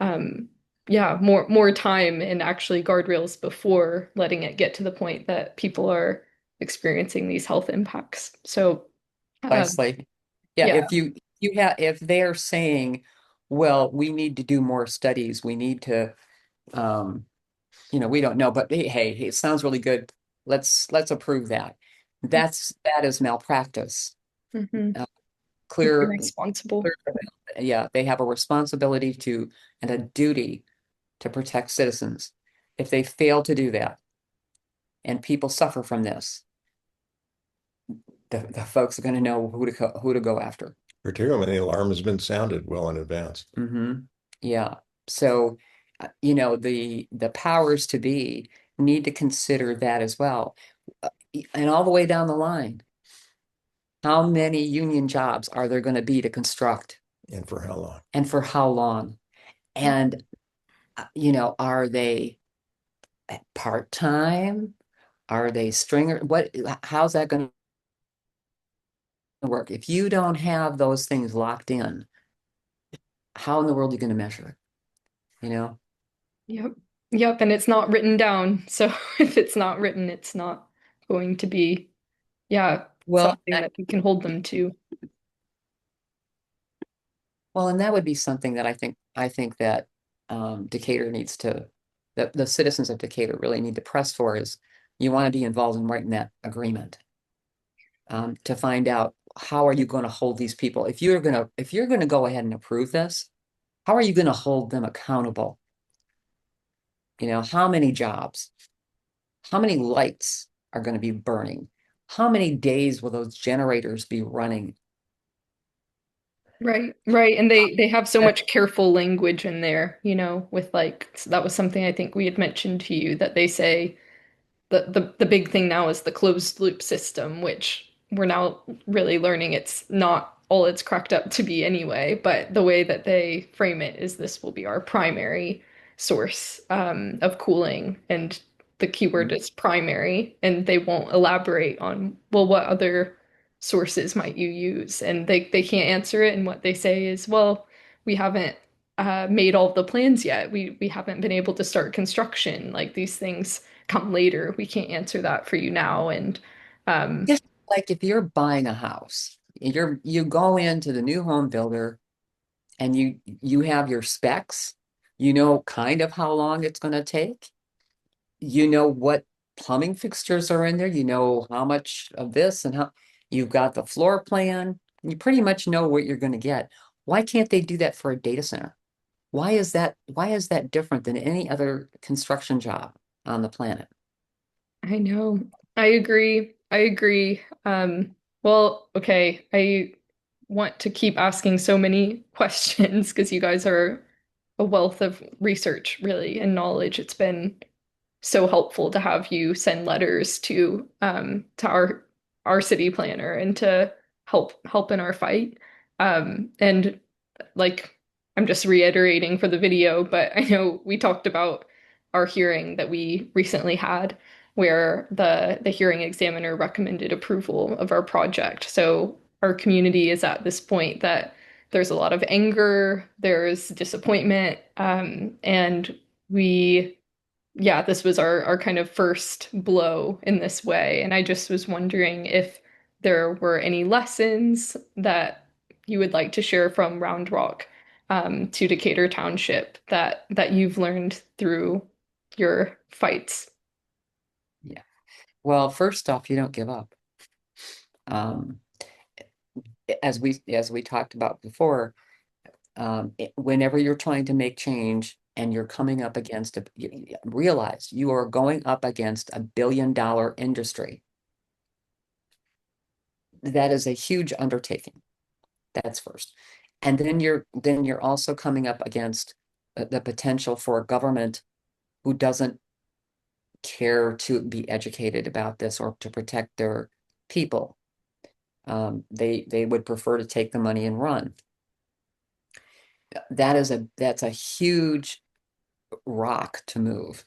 S1: um yeah, more time and actually guardrails before letting it get to the point that people are experiencing these health impacts. So
S2: precisely. Yeah,
S1: yeah.
S2: if they're saying, well, we need to do more studies, we need to um, we don't know, but hey, it sounds really good. Let's approve that. That is malpractice.
S1: Mhm.
S2: Uh, clear,
S1: Irresponsible.
S2: clear, yeah, they have a responsibility and a duty to protect citizens. If they fail to do that and people suffer from this, the folks are going to know who to go after.
S3: Particularly when the alarm has been sounded well in advance.
S2: Yeah. So, the powers to be need to consider that as well. And all the way down the line, how many union jobs are there going to be to construct,
S3: And for how long?
S2: and for how long? And, are they part-time? Are they stringer? How's that going work. If you don't have those things locked in, how in the world are you going to measure it? You know?
S1: Yep. Yep. And it's not written down. So if it's not written, it's not going to be, yeah,
S2: Well,
S1: something that we can hold them to.
S2: well, and that would be something that I think that Decatur needs to, the citizens of Decatur really need to press for is you want to be involved in writing that agreement to find out how are you going to hold these people if you're going to go ahead and approve this, how are you going to hold them accountable? You know, how many jobs, how many lights are going to be burning? How many days will those generators be running?
S1: Right, right. And they have so much careful language in there, with like so that was something I think we had mentioned to you that they say the big thing now is the closed loop system, which we're now really learning it's not all it's cracked up to be anyway. But the way that they frame it is this will be our primary source of cooling, and the keyword is primary, and they won't elaborate on, well, what other sources might you use? And they can't answer it. And what they say is, well, we haven't made all the plans yet. We haven't been able to start construction. Like these things come later. We can't answer that for you now. And um,
S2: Just like if you're buying a house, you go into the new home builder and you have your specs, you know kind of how long it's going to take. You know what plumbing fixtures are in there, you know how much of this and how you've got the floor plan. You pretty much know what you're going to get. Why can't they do that for a data center? Why is that different than any other construction job on the planet?
S1: I know. I agree. I agree. Well, okay. I want to keep asking so many questions because you guys are a wealth of research, really, and knowledge. It's been so helpful to have you send letters to our city planner and to help in our fight. And like I'm just reiterating for the video, but I know we talked about our hearing that we recently had where the hearing examiner recommended approval of our project. So our community is at this point that there's a lot of anger, there's disappointment, and we yeah, this was our kind of first blow in this way. And I just was wondering if there were any lessons that you would like to share from Round Rock to Decatur Township that you've learned through your fights.
S2: Yeah. Well, first off, you don't give up. Um, as we talked about before, whenever you're trying to make change and you're coming up against realize you are going up against $1 billion industry. That is a huge undertaking. That's first. And then you're also coming up against the potential for a government who doesn't care to be educated about this or to protect their people. They would prefer to take the money and run. That's a huge rock to move.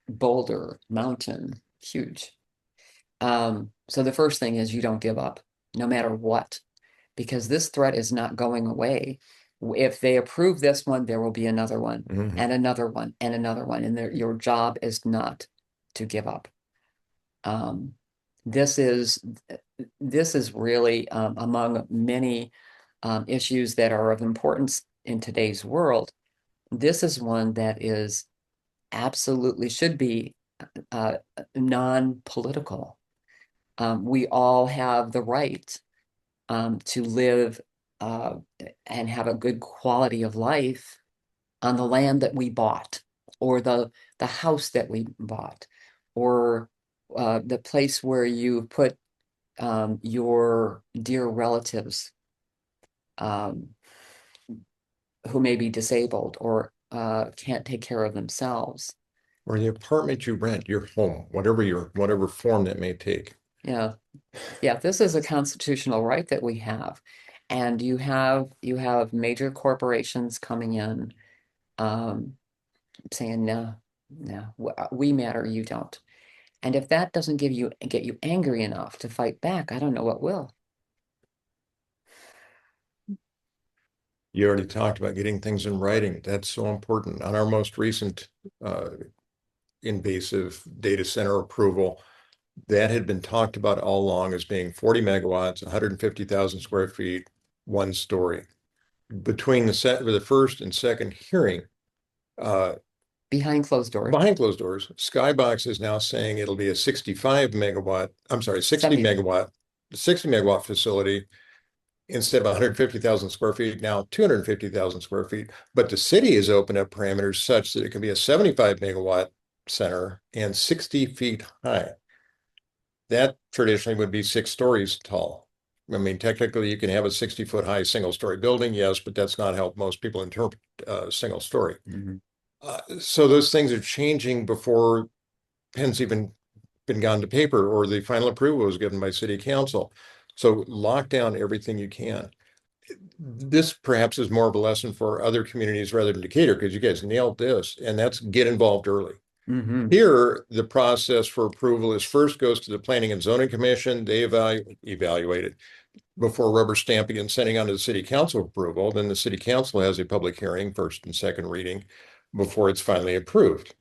S2: Boulder, mountain, huge. So the first thing is you don't give up, no matter what, because this threat is not going away. If they approve this one, there will be another one and another one and another one, and your job is not to give up. Um, this is this is really among many issues that are of importance in today's world. This is one that is absolutely should be uh, non-political. We all have the right to live uh, and have a good quality of life on the land that we bought, or the house that we bought, or the place where you put your dear relatives um, who may be disabled or can't take care of themselves.
S3: Or the apartment you rent, your home, whatever form that may take.
S2: Yeah, yeah, this is a constitutional right that we have. And you have major corporations coming in um, saying, no, no, we matter, you don't. And if that doesn't get you angry enough to fight back, I don't know what will.
S3: You already talked about getting things in writing. That's so important. On our most recent invasive data center approval, that had been talked about all along as being 40 megawatts, 150,000 square feet, one story. Between the first and second hearing, uh,
S2: Behind closed doors.
S3: behind closed doors, Skybox is now saying it'll be a 65 megawatt, I'm sorry, 60 megawatt, 60 megawatt facility instead of 150,000 square feet, now 250,000 square feet. But the city has opened up parameters such that it can be a 75 megawatt center and 60 feet high. That traditionally would be 6 stories tall. I mean, technically, you can have a 60-foot high single-story building, yes, but that's not how most people interpret single story.
S2: Mm-hmm.
S3: So those things are changing before pen's even been gone to paper or the final approval was given by city council. So lock down everything you can. This perhaps is more of a lesson for other communities rather than Decatur, because you guys nailed this, and that's get involved early.
S2: Mm-hmm.
S3: Here, the process for approval is first goes to the Planning and Zoning Commission. They evaluate it before rubber stamping and sending on to the city council approval. Then the city council has a public hearing, first and second reading, before it's finally approved.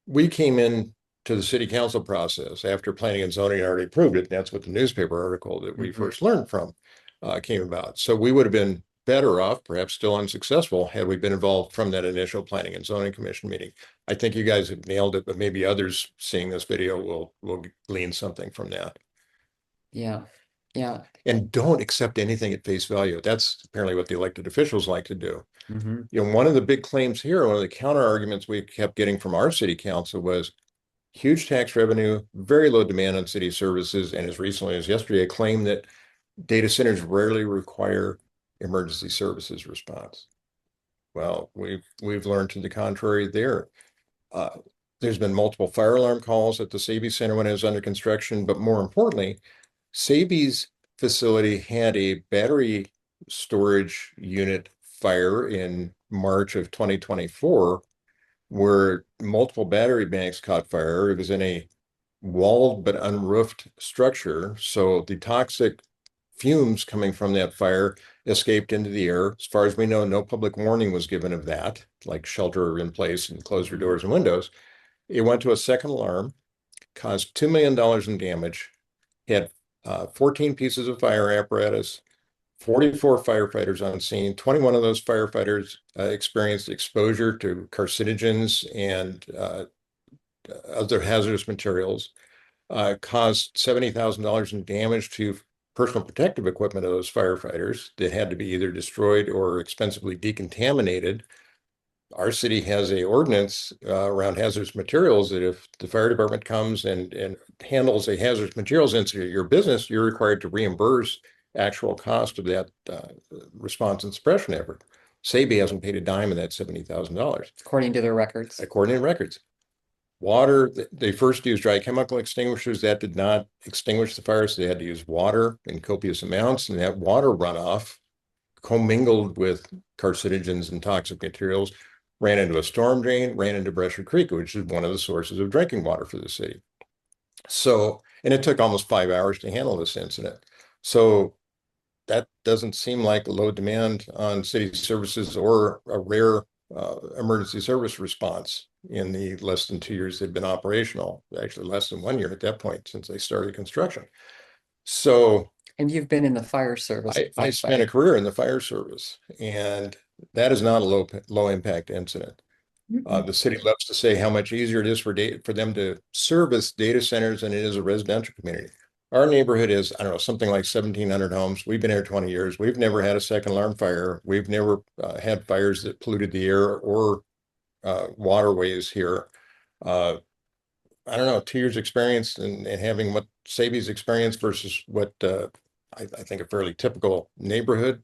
S3: We came in to the city council process after planning and zoning already approved it. And that's what the newspaper article that we first learned from came about. So we would have been better off, perhaps still unsuccessful, had we been involved from that initial planning and zoning commission meeting. I think you guys have nailed it, but maybe others seeing this video will glean something from that.
S2: Yeah. Yeah.
S3: And don't accept anything at face value. That's apparently what the elected officials like to do.
S2: Mm-hmm.
S3: You know, one of the big claims here, one of the counter arguments we kept getting from our city council was huge tax revenue, very low demand on city services, and as recently as yesterday, a claim that data centers rarely require emergency services response. Well, we've learned to the contrary there. Uh, there's been multiple fire alarm calls at the Sabey Center when it was under construction, but more importantly, Sabey's facility had a battery storage unit fire in March of 2024 where multiple battery banks caught fire. It was in a walled but unroofed structure. So the toxic fumes coming from that fire escaped into the air. As far as we know, no public warning was given of that, like shelter in place and close your doors and windows. It went to a second alarm, caused $2 million in damage, had 14 pieces of fire apparatus, 44 firefighters on scene. 21 of those firefighters experienced exposure to carcinogens and other hazardous materials, caused $70,000 in damage to personal protective equipment of those firefighters that had to be either destroyed or expensively decontaminated. Our city has a ordinance around hazardous materials that if the fire department comes and handles a hazardous materials incident at your business, you're required to reimburse actual cost of that response and suppression effort. Sabey hasn't paid a dime of that $70,000.
S2: According to their records.
S3: According to records. Water, they first used dry chemical extinguishers. That did not extinguish the fire, so they had to use water in copious amounts, and that water runoff commingled with carcinogens and toxic materials, ran into a storm drain, ran into Bresher Creek, which is one of the sources of drinking water for the city. So, and it took almost 5 hours to handle this incident. So that doesn't seem like a low demand on city services or a rare emergency service response in the less than 2 years they've been operational, actually less than 1 year at that point since they started construction. So
S2: and you've been in the fire service.
S3: I spent a career in the fire service, and that is not a low impact incident. The city loves to say how much easier it is for them to service data centers than it is a residential community. Our neighborhood is, I don't know, something like 1,700 homes. We've been here 20 years. We've never had a second alarm fire. We've never had fires that polluted the air or waterways here. I don't know, 2 years experience and having what Sabey's experience versus what I think a fairly typical neighborhood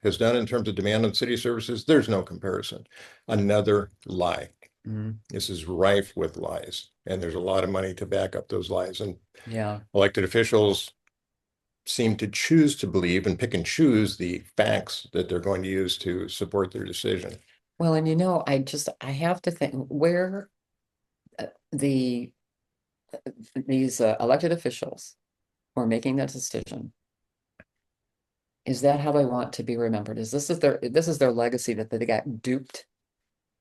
S3: has done in terms of demand on city services, there's no comparison. Another lie.
S2: Mm-hmm.
S3: This is rife with lies, and there's a lot of money to back up those lies. And
S2: yeah,
S3: elected officials seem to choose to believe and pick and choose the facts that they're going to use to support their decision.
S2: Well, and you know, I have to think where these elected officials who are making that decision Is that how they want to be remembered? This is their legacy, that they got duped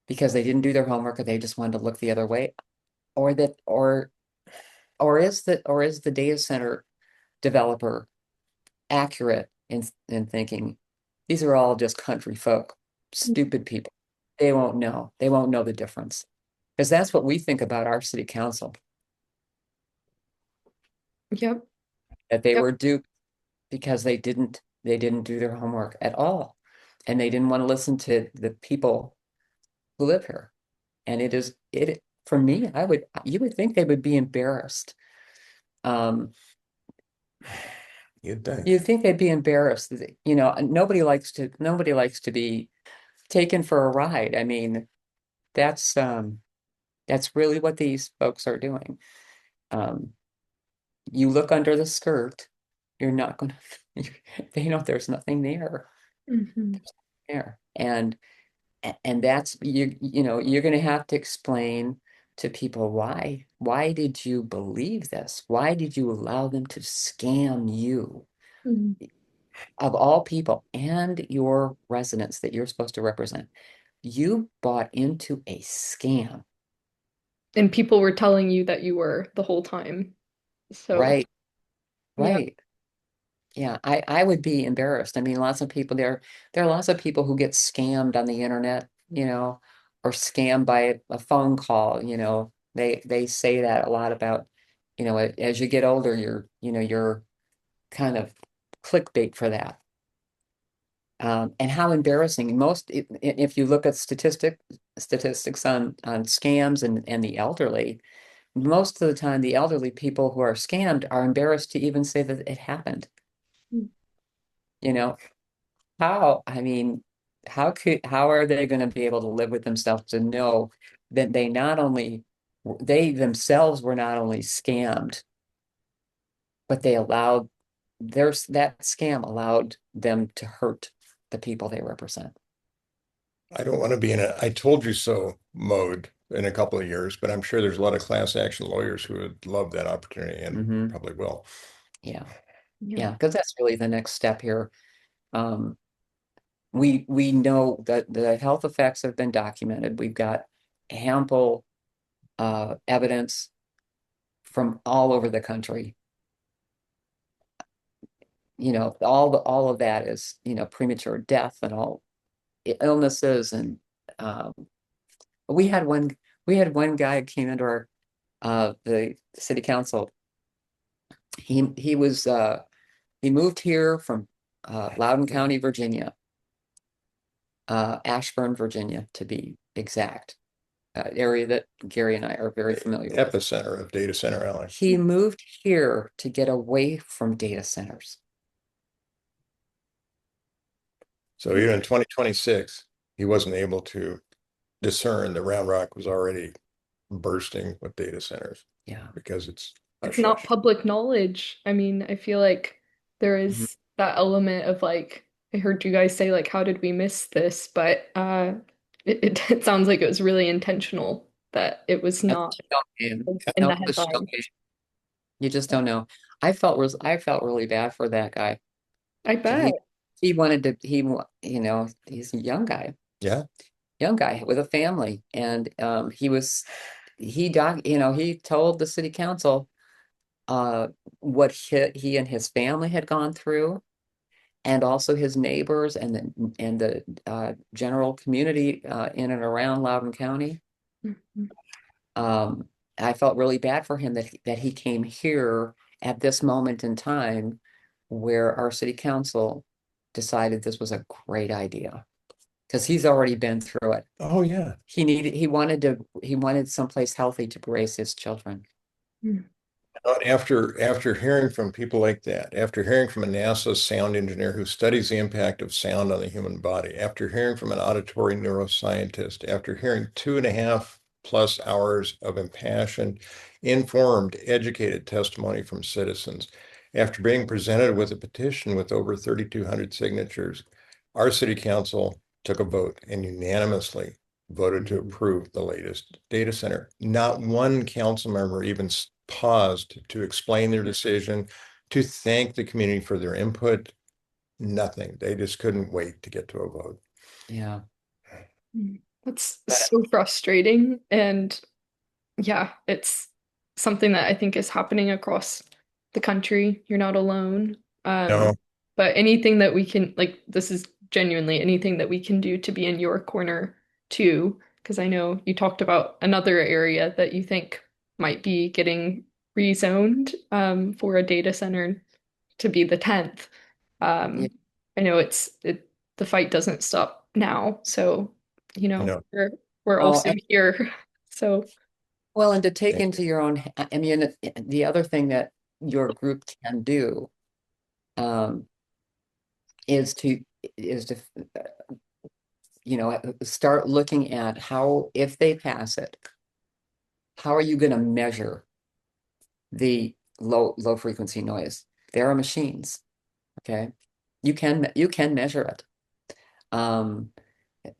S2: because they didn't do their homework, or they just wanted to look the other way? Or that or is the data center developer accurate in thinking these are all just country folk, stupid people? They won't know the difference, because that's what we think about our city council,
S1: Yep.
S2: that they
S1: Yep.
S2: were duped because they didn't do their homework at all, and they didn't want to listen to the people who live here. And it for me, you would think they would be embarrassed. um
S3: You'd think.
S2: you'd think they'd be embarrassed that, nobody likes to be taken for a ride. I mean, that's that's really what these folks are doing. um you look under the skirt, you're not gonna they know there's nothing
S1: Hmm.
S2: there. And that's, you're going to have to explain to people why did you believe this? Why did you allow them to scam you,
S1: Hmm.
S2: of all people, and your residents that you're supposed to represent? You bought into a scam.
S1: And people were telling you that you were the whole time. So,
S2: Right,
S1: yeah.
S2: right. Yeah, I would be embarrassed. I mean, there are lots of people who get scammed on the internet, or scammed by a phone call. They say that a lot about, as you get older, you're kind of clickbait for that. And how embarrassing. If you look at statistics on scams and the elderly, most of the time the elderly people who are scammed are embarrassed to even say that it happened. You know, I mean, how are they going to be able to live with themselves to know that they themselves were not only scammed, but that scam allowed them to hurt the people they represent.
S3: I don't want to be in a I told you so mode in a couple of years, but I'm sure there's a lot of class action lawyers who would love that opportunity and
S2: Hmm.
S3: probably will.
S2: Yeah,
S1: Yeah.
S2: yeah, because that's really the next step here. Um, we know that the health effects have been documented. We've got ample evidence from all over the country. All of that is, premature death and all illnesses. And um, we had one we had one guy who came into our the city council. He moved here from Loudoun County, Virginia, Ashburn, Virginia, to be exact, area that Gary and I are very familiar with.
S3: Epicenter of data center alley.
S2: He moved here to get away from data centers.
S3: So even in 2026, he wasn't able to discern that Round Rock was already bursting with data centers
S2: Yeah.
S3: because it's
S1: It's
S3: hush
S1: not
S3: hush.
S1: public knowledge. I mean, I feel like there
S2: Mhm.
S1: is that element of like, I heard you guys say like, how did we miss this? But it sounds like it was really intentional that it was
S2: That's
S1: not
S2: the showcase.
S1: in the
S2: The
S1: headline.
S2: showcase. You just don't know. I felt really bad for that guy.
S1: I bet.
S2: He wanted to, he's a
S3: Yeah.
S2: young guy with a family. And he told the city council uh, what he and his family had gone through, and also his neighbors and the general community in and around Loudoun County.
S1: Mhm.
S2: Um, I felt really bad for him that he came here at this moment in time where our city council decided this was a great idea, because he's already been through it.
S3: Oh yeah.
S2: He wanted someplace healthy to raise his children.
S1: Mhm.
S3: After hearing from people like that, after hearing from a NASA sound engineer who studies the impact of sound on the human body, after hearing from an auditory neuroscientist, after hearing 2.5+ hours of impassioned, informed, educated testimony from citizens, after being presented with a petition with over 3,200 signatures, our city council took a vote and unanimously voted to
S2: Mhm.
S3: approve the latest data center. Not one council member even paused to explain their decision, to thank the community for their input. nothing. They just couldn't wait to get to a vote.
S2: Yeah.
S1: That's
S2: But
S1: so frustrating. And yeah, it's something that I think is happening across the country. You're not alone.
S3: No,
S1: But anything that we can, like, this is genuinely anything that we can do to be in your corner too, because I know you talked about another area that you think might be getting rezoned for a data center to be the 10th.
S2: yeah,
S1: I know the fight doesn't stop now, so
S3: no,
S1: we're
S2: well,
S1: also here. So
S2: well, and to take
S3: thank
S2: into
S3: you.
S2: your own, I mean, the other thing that your group can do um, is to is to start looking at how, if they pass it, how are you going to measure the low frequency noise? There are machines, okay? You can measure it. Um,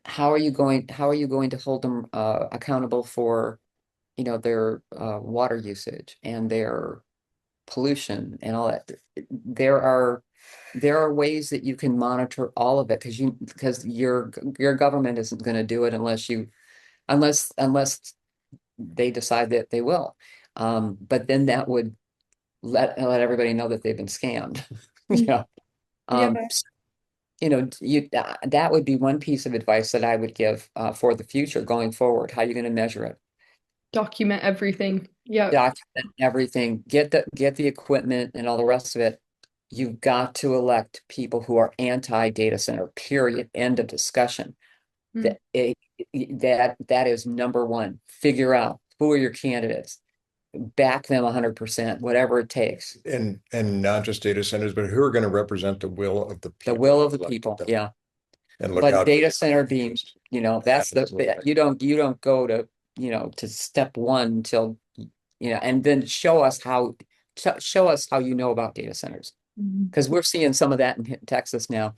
S2: how are you going to hold them accountable for, their water usage and their pollution and all that? There are there are ways that you can monitor all of it, because your government isn't going to do it unless they decide that they will. But then that would let everybody know that they've been scammed. Yeah.
S1: yeah,
S2: Um, that would be one piece of advice that I would give for the future going forward. How are you going to measure it?
S1: document everything. Yeah.
S2: Document everything, get the equipment and all the rest of it. You've got to elect people who are anti-data center, period, end of discussion.
S1: Mm.
S2: That is number one. Figure out who are your candidates, back them 100%, whatever it takes.
S3: And not just data centers, but who are going to represent the will of the
S2: The
S3: people
S2: will
S3: who
S2: of the
S3: elected
S2: people,
S3: them,
S2: yeah.
S3: and look
S2: But
S3: out for
S2: data center being, that's
S3: Absolutely.
S2: you don't go to step one until, and then show us how you know about data centers.
S1: Mhm.
S2: Because we're seeing some of that in Texas now,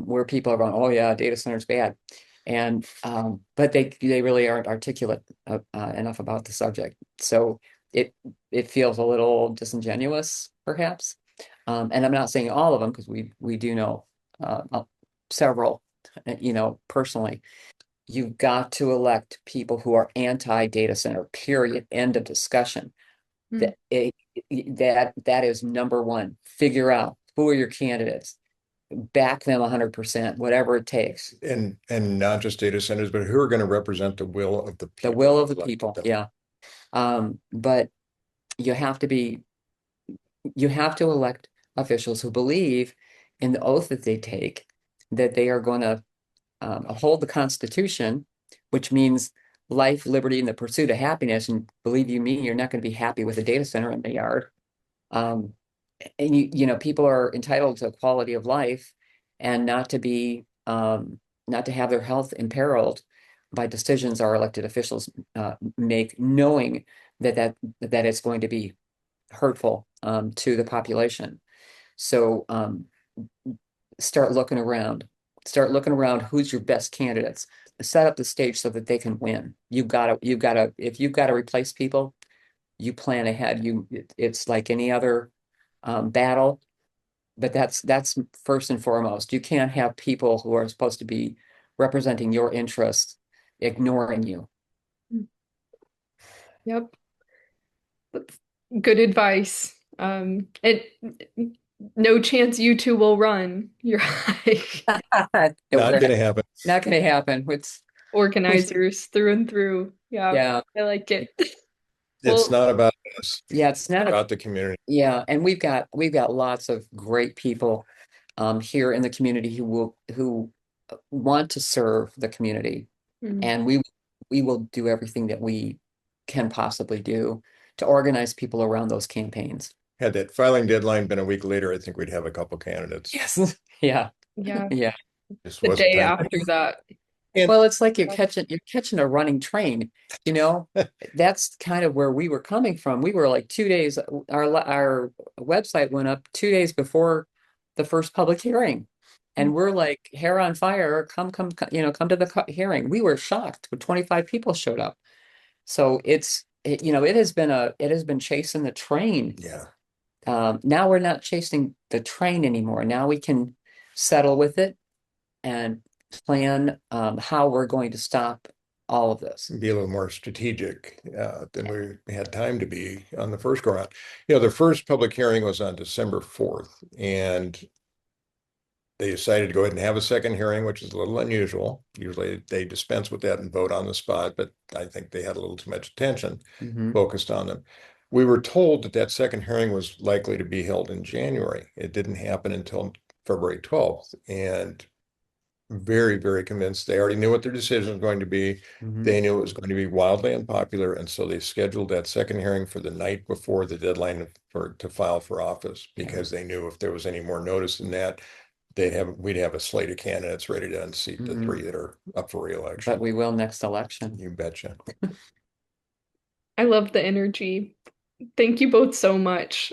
S2: where people are going, "Oh yeah, data center's bad," and but they really aren't articulate enough about the subject. So it feels a little disingenuous, perhaps. And I'm not saying all of them, because we do know several, personally. You've got to elect people who are anti-data center, period, end of discussion.
S1: Mm.
S2: That is number one. Figure out who are your candidates, back them 100%, whatever it takes.
S3: and not just data centers, but who are going to represent the will of the
S2: The
S3: people
S2: will
S3: who
S2: of the
S3: elected
S2: people,
S3: them.
S2: yeah. But you have to be you have to elect officials who believe in the oath that they take, that they are going to uphold the Constitution, which means life, liberty, and the pursuit of happiness. And believe you me, you're not going to be happy with a data center in the yard. Um, and people are entitled to quality of life, and not to have their health imperiled by decisions our elected officials make, knowing that it's going to be hurtful to the population. So start looking around. Start looking around. Who's your best candidates? Set up the stage so that they can win. If you've got to replace people, you plan ahead. It's like any other battle, but that's first and foremost. You can't have people who are supposed to be representing your interests ignoring you.
S1: Yep. That's good advice. It no chance you two will run. You're like
S3: Not going to happen.
S2: Not going to happen.
S1: organizers through and through. Yeah,
S2: Yeah,
S1: I like it.
S3: It's
S1: Well,
S3: not about us,
S2: yeah. It's not a
S3: about the community.
S2: Yeah, and we've got lots of great people here in the community who want to serve the community,
S1: mm,
S2: and we will do everything that we can possibly do to organize people around those campaigns.
S3: Had that filing deadline been a week later, I think we'd have a couple candidates.
S2: Yes. Yeah.
S1: yeah,
S2: Yeah.
S3: Just
S1: the
S3: wasn't
S1: day
S3: time.
S1: after that.
S3: And
S2: Well, it's like you're catching a running train, you know. That's kind of where we were coming from. We were like 2 days, our website went up 2 days before the first public hearing. And we're like hair on fire, come to the hearing. We were shocked when 25 people showed up. So it has been chasing the train.
S3: yeah,
S2: Now we're not chasing the train anymore. Now we can settle with it and plan how we're going to stop all of this.
S3: Be a little more strategic than we had time to be on the first go around. You know, the first public hearing was on December 4th, and they decided to go ahead and have a second hearing, which is a little unusual. Usually they dispense with that and vote on the spot, but I think they had a little too much attention focused on them. We were told that that second hearing was likely to be held in January. It didn't happen until February 12th. And very, very convinced. They already knew what their decision was going to be. They knew it was going to be wildly unpopular. And so they scheduled that second hearing for the night before the deadline to file for office, because they knew if there was any more notice than that, we'd have a slate of candidates ready to unseat the three that are up for reelection.
S2: But we will next election.
S3: You betcha.
S1: I love the energy. Thank you both so much.